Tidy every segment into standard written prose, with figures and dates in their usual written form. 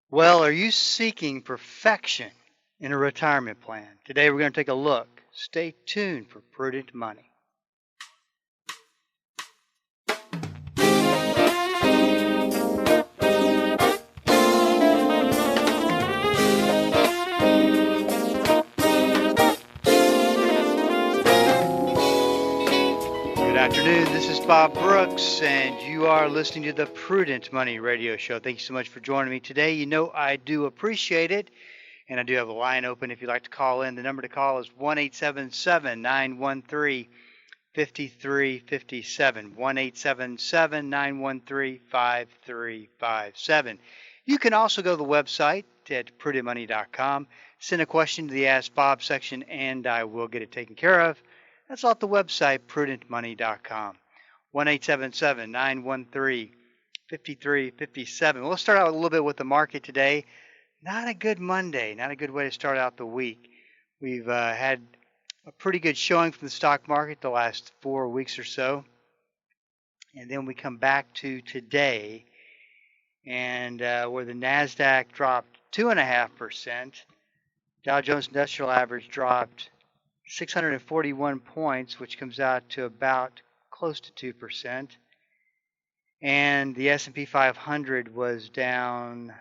Well, are you seeking perfection in a retirement plan? Today we're going to take a look. Stay tuned for Prudent Money. Good afternoon. This is Bob Brooks, and you are listening to the Prudent Money Radio Show. Thank you so much for joining me today. You know I do appreciate it, and I do have a line open if you'd like to call in. The number to call is 1-877-913-5357, 1-877-913-5357. You can also go to the website at prudentmoney.com, send a question to the Ask Bob section, and I will get it taken care of. That's off the website, prudentmoney.com, 1-877-913-5357. We'll start out a little bit with the market today. Not a good Monday, not a good way to start out the week. We've had a pretty good showing from the stock market the last 4 weeks or so. And then we come back to today, and where the NASDAQ dropped 2.5%, Dow Jones Industrial Average dropped 641 points, which comes out to about close to 2%. And the S&P 500 was down a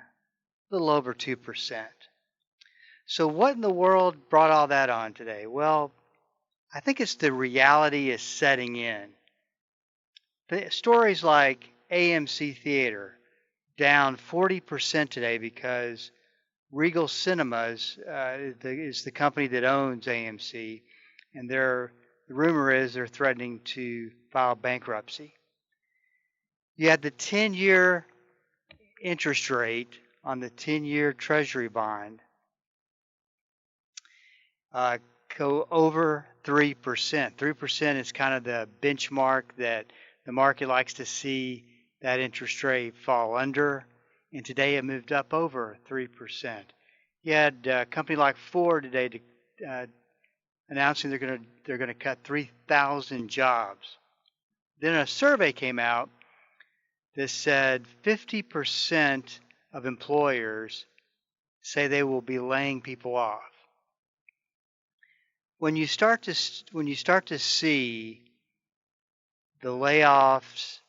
little over 2%. So what in the world brought all that on today? Well, I think it's the reality is setting in. The stories like AMC Theater down 40% today because Regal Cinemas is the company that owns AMC, and the rumor is they're threatening to file bankruptcy. You had the 10-year interest rate on the 10-year Treasury bond go over 3%. 3% is kind of the benchmark that the market likes to see that interest rate fall under. And today it moved up over 3%. You had a company like Ford today announcing they're going to cut 3,000 jobs. Then a survey came out that said 50% of employers say they will be laying people off. When you start to see the layoffs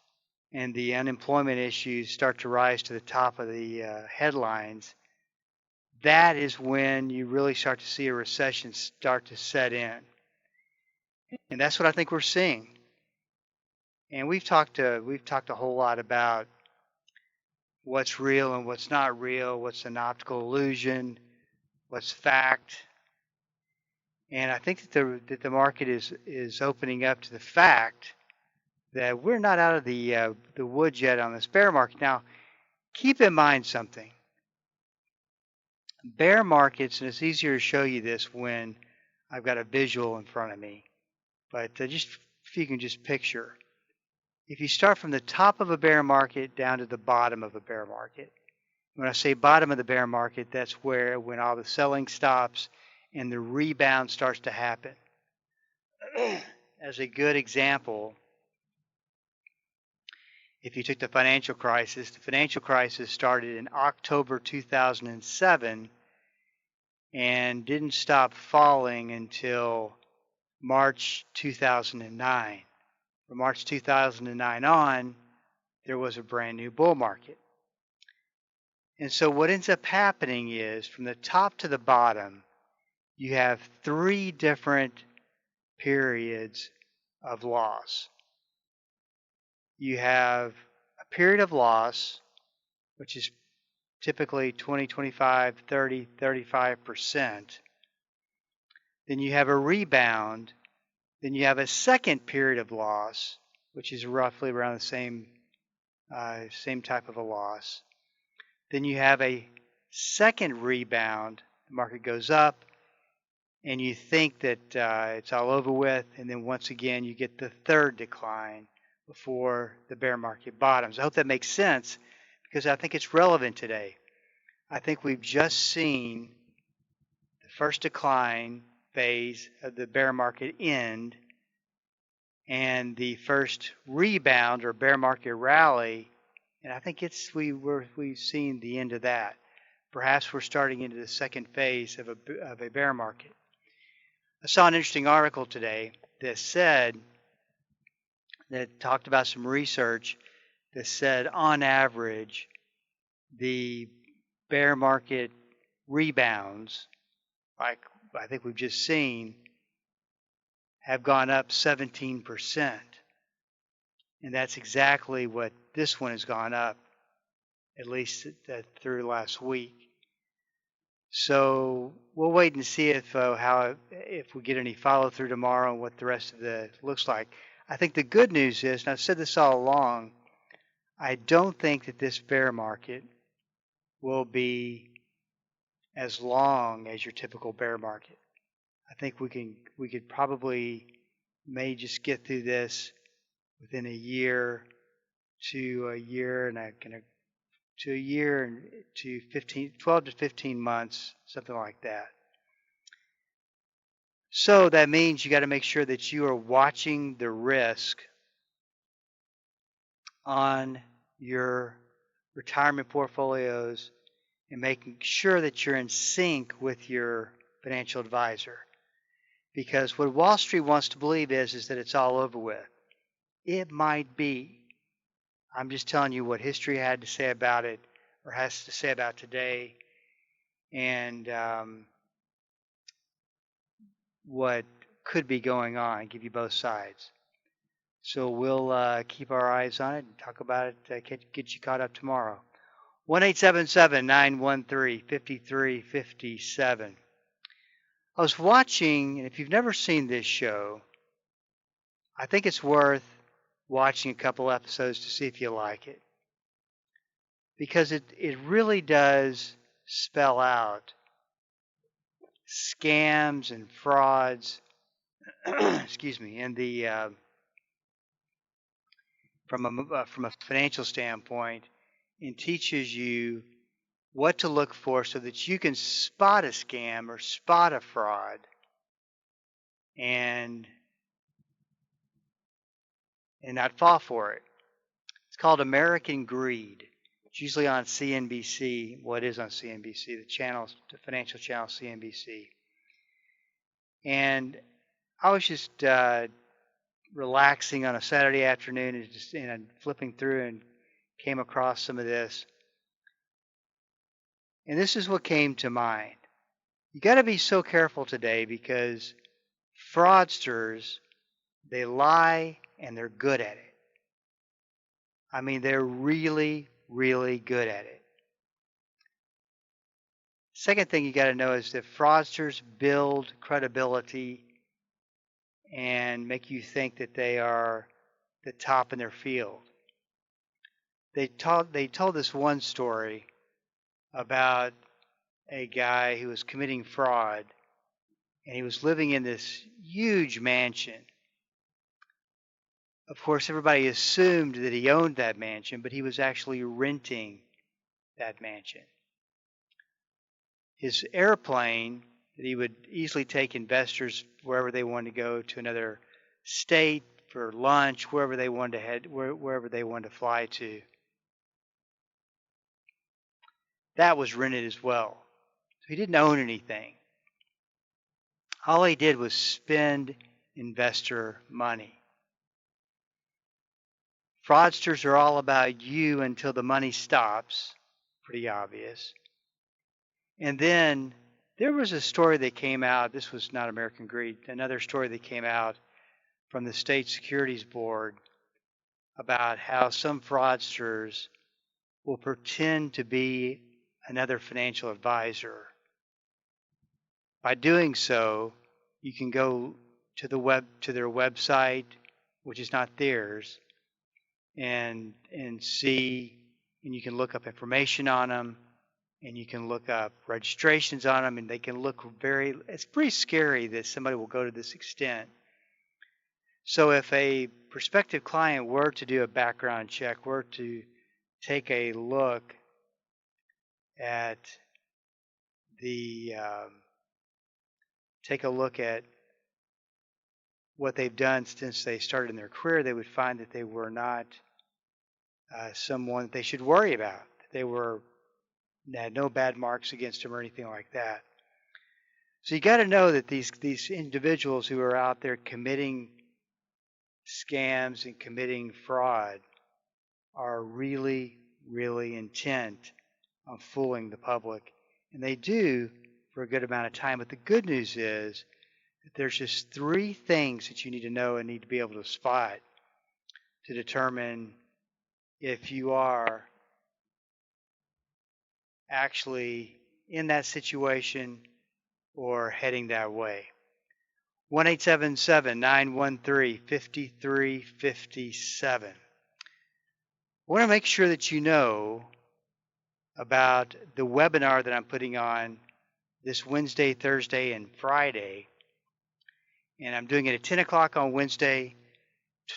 and the unemployment issues start to rise to the top of the headlines, that is when you really start to see a recession start to set in. And that's what I think we're seeing. And we've talked a whole lot about what's real and what's not real, what's an optical illusion, what's fact. And I think that the market is opening up to the fact that we're not out of the woods yet on this bear market. Now, keep in mind something. Bear markets, and it's easier to show you this when I've got a visual in front of me, but just if you can just picture. If you start from the top of a bear market down to the bottom of a bear market, when I say bottom of the bear market, that's when all the selling stops and the rebound starts to happen. As a good example, if you took the financial crisis started in October 2007 and didn't stop falling until March 2009. From March 2009 on, there was a brand new bull market. And so what ends up happening is from the top to the bottom, you have 3 different periods of loss. You have a period of loss, which is typically 20, 25, 30, 35%. Then you have a rebound. Then you have a second period of loss, which is roughly around the same type of a loss. Then you have a second rebound. The market goes up, and you think that it's all over with. And then once again, you get the third decline before the bear market bottoms. I hope that makes sense because I think it's relevant today. I think we've just seen the first decline phase of the bear market end and the first rebound or bear market rally, and I think we've seen the end of that. perhaps we're starting into the second phase of a bear market. I saw an interesting article today that talked about some research that said on average the bear market rebounds, like I think we've just seen, have gone up 17%. And that's exactly what this one has gone up, at least through last week. So we'll wait and see if we get any follow through tomorrow and what the rest of the looks like. I think the good news is, and I've said this all along, I don't think that this bear market will be as long as your typical bear market. I think we could probably may just get through this within a year to a year and to 12 to 15 months, something like that. So that means you got to make sure that you are watching the risk on your retirement portfolios and making sure that you're in sync with your financial advisor. Because what Wall Street wants to believe is that it's all over with. It might be. I'm just telling you what history had to say about it, or has to say about today, and what could be going on. Give you both sides. So we'll keep our eyes on it and talk about it, get you caught up tomorrow. 1-877-913-5357. I was watching, and if you've never seen this show, I think it's worth watching a couple episodes to see if you like it. Because it really does spell out scams and frauds, excuse me, and from a financial standpoint, and teaches you what to look for so that you can spot a scam or spot a fraud and not fall for it. It's called American Greed. It's usually on CNBC. Well, it is on CNBC, the financial channel CNBC. And I was just relaxing on a Saturday afternoon and flipping through and came across some of this. And this is what came to mind. You got to be so careful today because fraudsters, they lie and they're good at it. I mean, they're really, really good at it. Second thing you got to know is that fraudsters build credibility and make you think that they are the top in their field. They told this one story about a guy who was committing fraud, and he was living in this huge mansion. Of course, everybody assumed that he owned that mansion, but he was actually renting that mansion. His airplane that he would easily take investors wherever they wanted to go, to another state for lunch, wherever they wanted to head, wherever they wanted to fly to. That was rented as well. So he didn't own anything. All he did was spend investor money. Fraudsters are all about you until the money stops. Pretty obvious. And then there was a story that came out. This was not American Greed. Another story that came out from the State Securities Board about how some fraudsters will pretend to be another financial advisor. By doing so, you can go to their website, which is not theirs, and see, and you can look up information on them, and you can look up registrations on them, and they can look it's pretty scary that somebody will go to this extent. So if a prospective client were to do a background check, were to take a look at what they've done since they started in their career, they would find that they were not someone they should worry about. They were had no bad marks against him or anything like that. So you got to know that these individuals who are out there committing scams and committing fraud are really, really intent on fooling the public. And they do for a good amount of time. But the good news is that there's just 3 things that you need to know and need to be able to spot to determine if you are actually in that situation or heading that way. 1-877-913-5357. I want to make sure that you know about the webinar that I'm putting on this Wednesday, Thursday, and Friday. And I'm doing it at 10 o'clock on Wednesday,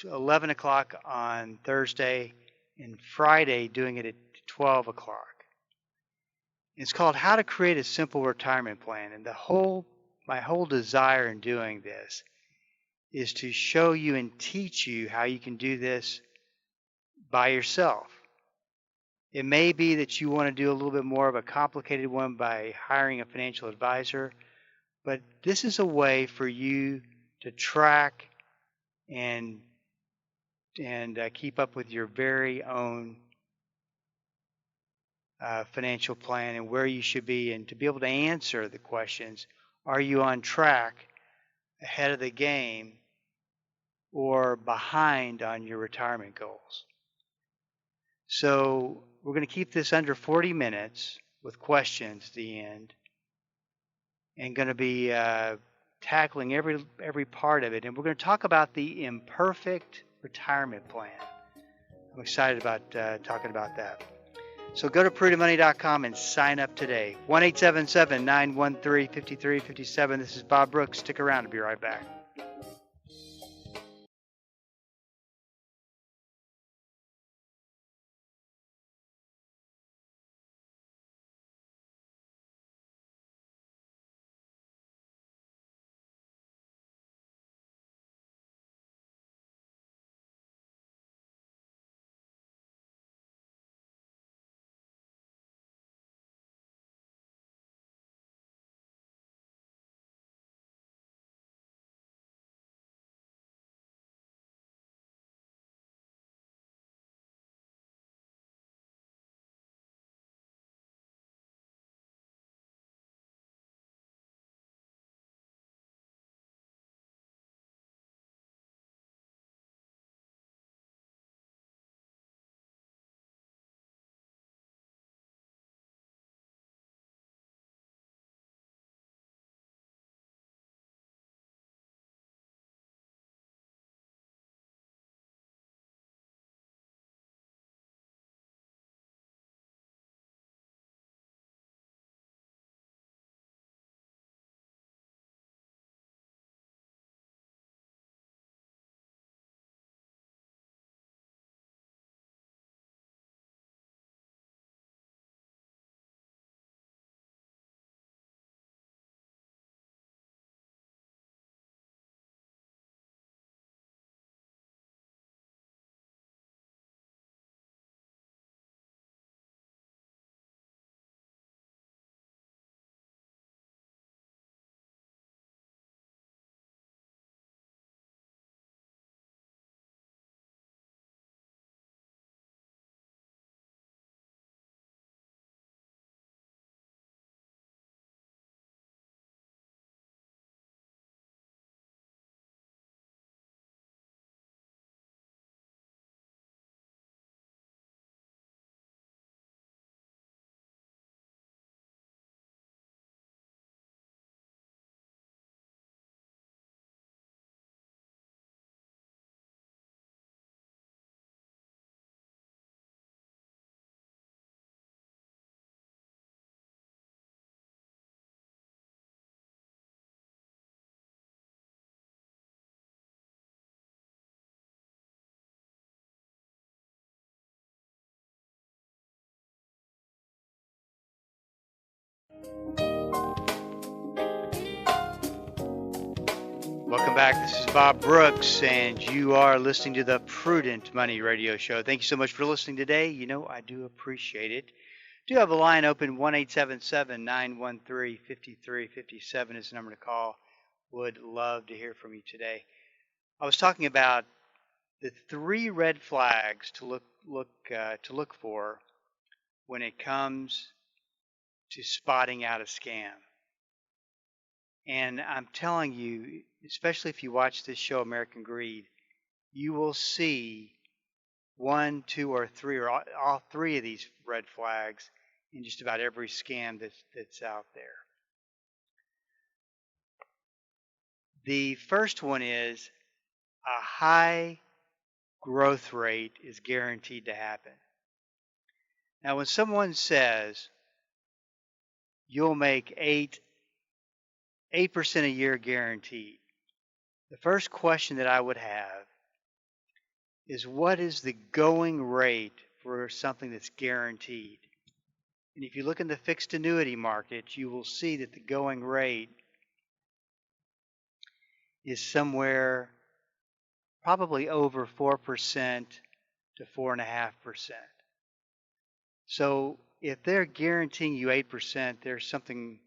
11 o'clock on Thursday, and Friday doing it at 12 o'clock. It's called How to Create a Simple Retirement Plan. And my whole desire in doing this is to show you and teach you how you can do this by yourself. It may be that you want to do a little bit more of a complicated one by hiring a financial advisor, but this is a way for you to track and keep up with your very own financial plan and where you should be, and to be able to answer the questions: are you on track, ahead of the game, or behind on your retirement goals? So we're going to keep this under 40 minutes with questions at the end, and going to be tackling every part of it. And we're going to talk about the imperfect retirement plan. I'm excited about talking about that. So go to prudentmoney.com and sign up today. 1-877-913-5357. This is Bob Brooks. Stick around. I'll be right back. Welcome back. This is Bob Brooks, and you are listening to the Prudent Money Radio Show. Thank you so much for listening today. You know, I do appreciate it. Do have a line open. 1-877-913-5357 is the number to call. Would love to hear from you today. I was talking about the 3 red flags to look for when it comes to spotting out a scam. And I'm telling you, especially if you watch this show, American Greed, you will see 1, 2, or 3, or all 3 of these red flags in just about every scam that's out there. The first one is a high growth rate is guaranteed to happen. Now, when someone says you'll make 8% a year guaranteed, the first question that I would have is, what is the going rate for something that's guaranteed? And if you look in the fixed annuity market, you will see that the going rate is somewhere probably over 4% to 4.5%. So if they're guaranteeing you 8%, there's something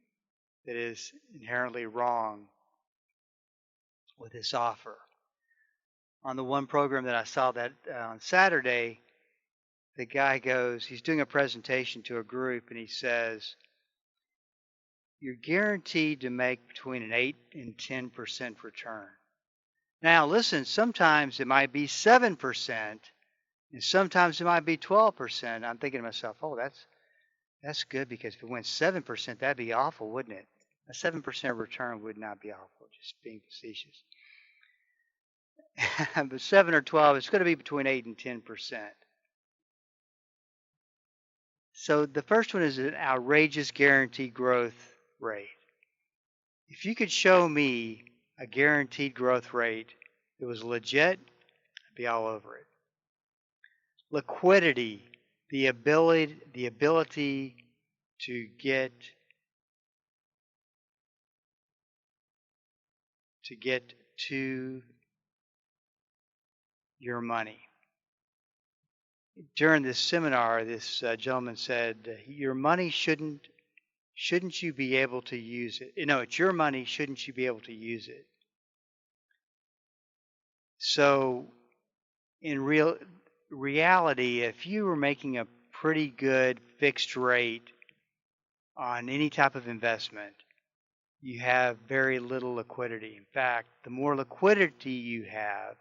that is inherently wrong with this offer. On the one program that I saw that on Saturday, the guy goes, he's doing a presentation to a group, and he says, you're guaranteed to make between an 8 and 10% return. Now listen, sometimes it might be 7%, and sometimes it might be 12%. I'm thinking to myself, oh, that's good, because if it went 7%, that'd be awful, wouldn't it? A 7% return would not be awful, just being facetious. But 7 or 12, it's going to be between 8 and 10%. So the first one is an outrageous guaranteed growth rate. If you could show me a guaranteed growth rate that was legit, I'd be all over it. Liquidity, the ability to get to your money. During this seminar, this gentleman said, your money shouldn't you be able to use it? No, it's your money, shouldn't you be able to use it? So in reality, if you were making a pretty good fixed rate on any type of investment, you have very little liquidity. In fact, the more liquidity you have,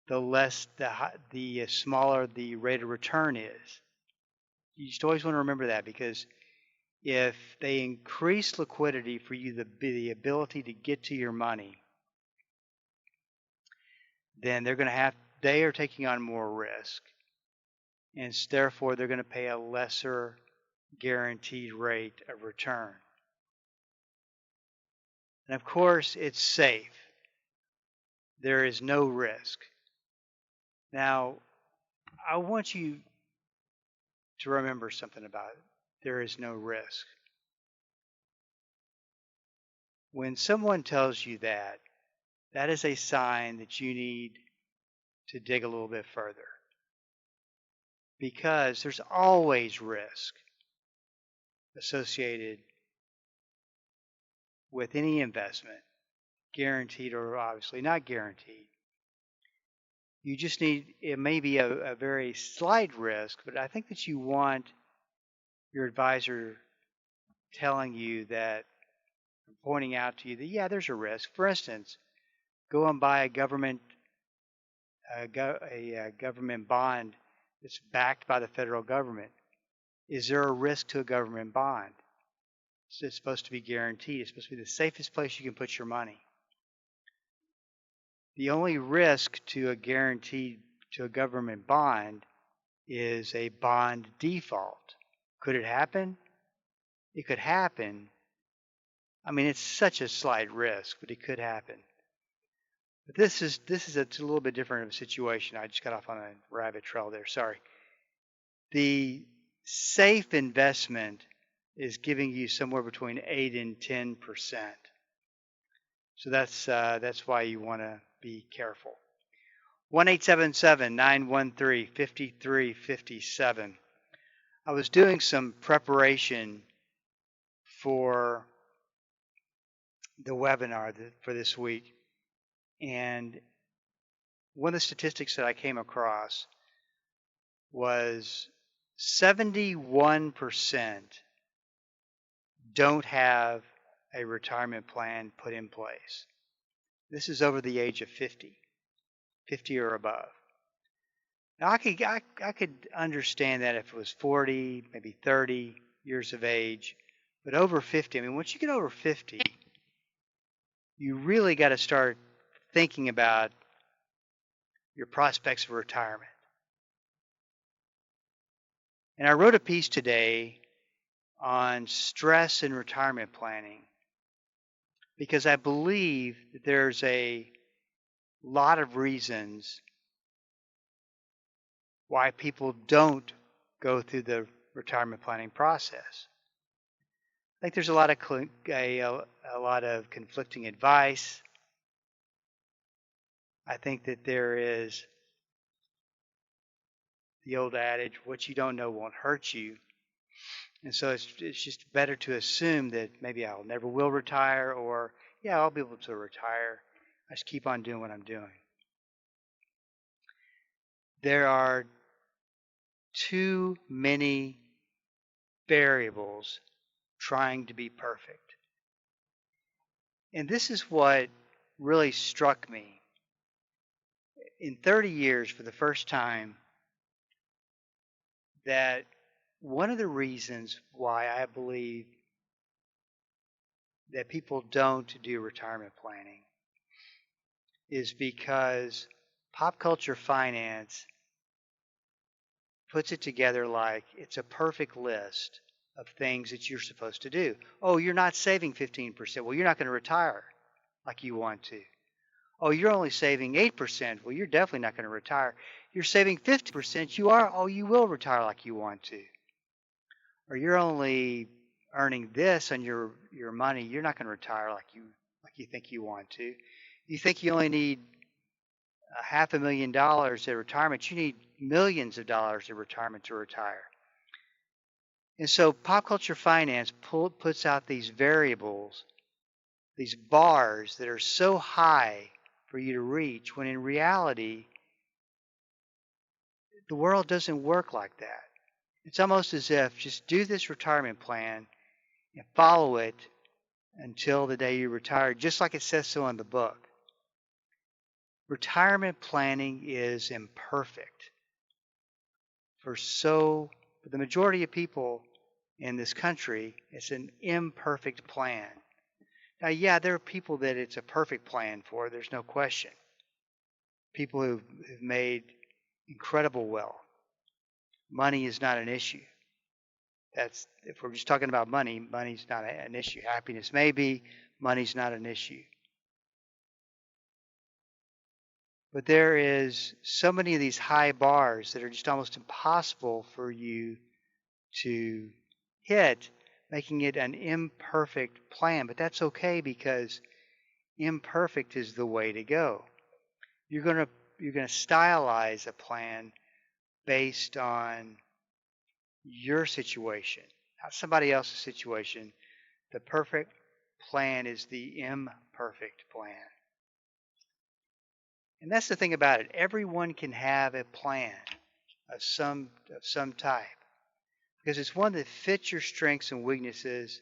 the smaller the rate of return is. You just always want to remember that, because if they increase liquidity for you, the ability to get to your money, then they are taking on more risk, and therefore they're going to pay a lesser guaranteed rate of return. And of course, it's safe. There is no risk. Now, I want you to remember something about it. There is no risk. When someone tells you that, that is a sign that you need to dig a little bit further, because there's always risk associated with any investment, guaranteed or obviously not guaranteed. You just need, it may be a very slight risk, but I think that you want your advisor telling you that, pointing out to you that, yeah, there's a risk. For instance, go and buy a government bond that's backed by the federal government. Is there a risk to a government bond? It's supposed to be guaranteed. It's supposed to be the safest place you can put your money. The only risk to a government bond is a bond default. Could it happen? It could happen. I mean, it's such a slight risk, but it could happen. But this is a little bit different of a situation. I just got off on a rabbit trail there. Sorry. The safe investment is giving you somewhere between 8 and 10%. So that's why you want to be careful. 1-877-913-5357. I was doing some preparation for the webinar for this week, and one of the statistics that I came across was 71% don't have a retirement plan put in place. This is over the age of 50 or above. Now, I could understand that if it was 40, maybe 30 years of age, but over 50, I mean, once you get over 50, you really got to start thinking about your prospects of retirement. And I wrote a piece today on stress in retirement planning because I believe that there's a lot of reasons why people don't go through the retirement planning process. I think there's a lot of conflicting advice. I think that there is the old adage, what you don't know won't hurt you. And so it's just better to assume that maybe I'll never will retire, or yeah, I'll be able to retire. I just keep on doing what I'm doing. There are too many variables trying to be perfect. And this is what really struck me. In 30 years, for the first time, that one of the reasons why I believe that people don't do retirement planning is because pop culture finance puts it together like it's a perfect list of things that you're supposed to do. Oh, you're not saving 15%. Well, you're not going to retire like you want to. Oh, you're only saving 8%. Well, you're definitely not going to retire. You're saving 50%. You will retire like you want to. Or you're only earning this on your money. You're not going to retire like you think you want to. You think you only need $500,000 at retirement. You need millions of dollars at retirement to retire. And so pop culture finance puts out these variables, these bars that are so high for you to reach, when in reality, the world doesn't work like that. It's almost as if just do this retirement plan and follow it until the day you retire, just like it says so in the book. Retirement planning is imperfect. For the majority of people in this country, it's an imperfect plan. Now, yeah, there are people that it's a perfect plan for, there's no question. People who've made incredible wealth. Money is not an issue. If we're just talking about money, money's not an issue. Happiness may be, money's not an issue. But there is so many of these high bars that are just almost impossible for you to hit, making it an imperfect plan. But that's okay, because imperfect is the way to go. You're going to stylize a plan based on your situation, not somebody else's situation. The perfect plan is the imperfect plan. And that's the thing about it. Everyone can have a plan of some type, because it's one that fits your strengths and weaknesses.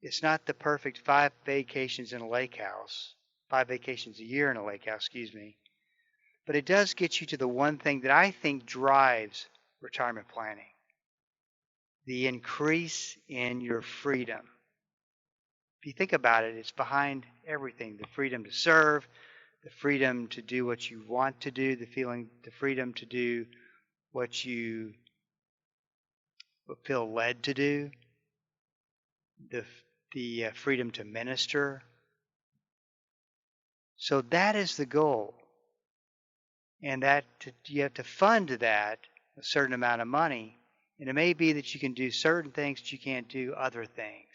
It's not the perfect 5 vacations in a lake house, 5 vacations a year in a lake house, excuse me. But it does get you to the one thing that I think drives retirement planning: the increase in your freedom. If you think about it, it's behind everything. The freedom to serve, the freedom to do what you want to do, the freedom to do what you feel led to do, the freedom to minister. So that is the goal. And you have to fund that a certain amount of money. And it may be that you can do certain things, but you can't do other things.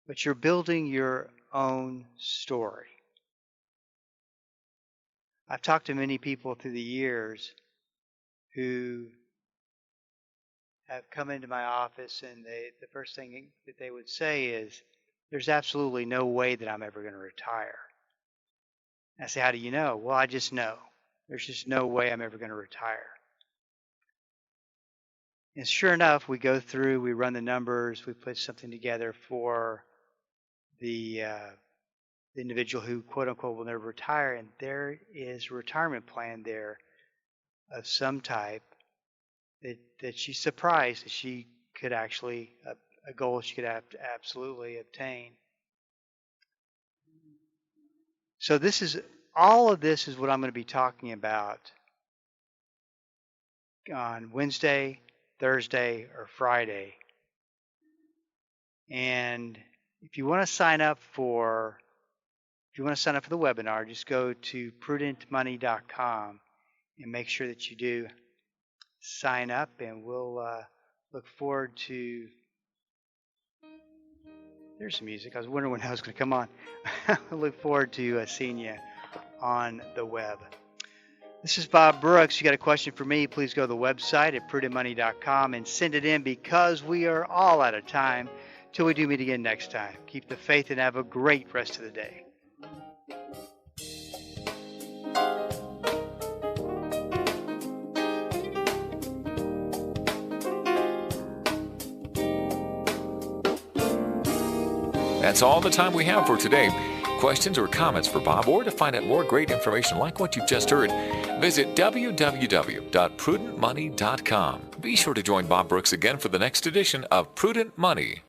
But you're building your own story. I've talked to many people through the years who have come into my office, and the first thing that they would say is, "There's absolutely no way that I'm ever going to retire." I say, "How do you know?" "Well, I just know. There's just no way I'm ever going to retire." And sure enough, we go through, we run the numbers, we put something together for the individual who, quote unquote, will never retire, and there is a retirement plan there of some type that she's surprised that she could actually, a goal she could absolutely obtain. So all of this is what I'm going to be talking about on Wednesday, Thursday, or Friday. And if you want to sign up for the webinar, just go to prudentmoney.com and make sure that you do sign up, and we'll look forward to. There's some music. I was wondering when that was going to come on. I look forward to seeing you on the web. This is Bob Brooks. You got a question for me, please go to the website at prudentmoney.com and send it in, because we are all out of time till we do meet again next time. Keep the faith and have a great rest of the day. That's all the time we have for today. Questions or comments for Bob, or to find out more great information like what you've just heard, visit www.prudentmoney.com. Be sure to join Bob Brooks again for the next edition of Prudent Money.